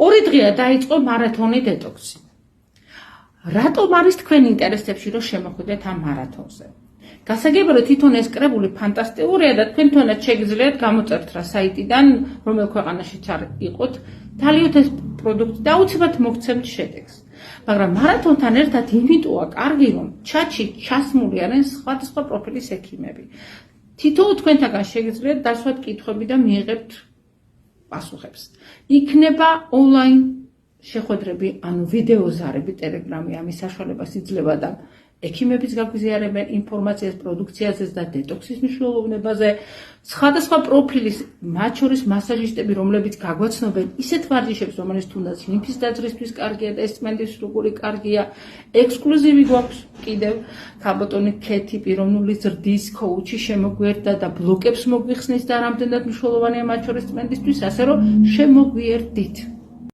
2 დღეა დაიწყო მარათონი დეტოქსი. რატომ არის თქვენ ინტერესებში რომ შემოხვიდეთ ამ მარათონზე? გასაგებია რომ თვითონ ეს კრებული ფანტასტიკურია და თქვენ თვითონაც შეგიძლიათ გამოწერთ რა საიტიდან, რომელ ქვეყანაშიც არ იყოთ, თალიოთ ეს პროდუქტი და უცებად მოგცემთ შედეგს. მაგრამ მარათონთან ერთად იმიტოა კარგი რომ ჩატში ჩასმული არიან სხვადასხვა პროფილის ექიმები. თითოეულ თქვენთაგან შეგიძლიათ დასვათ კითხვები და მიიღებთ პასუხებს. იქნება ონლაინ შეხვედრები, ანუ ვიდეოზარები, ტელეგრამი ამის საშუალებას იძლევა და ექიმებიც გაგვიზიარებენ ინფორმაციას პროდუქციაზე და დეტოქსის მნიშვნელობაზე, სხვადასხვა პროფილის, მათ შორის მასაჟისტები, რომლებიც გაგვაცნობენ ისეთ ვარჯიშებს, რომელიც თუნდაც ლიმფის დაძრისთვის კარგია და ესწმენდის როგორი კარგია. ექსკლუზივი გვაქვს კიდევ ქალბატონი ქეთი, პიროვნული ზრდის კოუჩი შემოგვიერთდა და ბლოკებს მოგვიხსნის და რამდენად მნიშვნელოვანია მათ შორის წმენდისთვის, ასე რომ შემოგვიერთდით.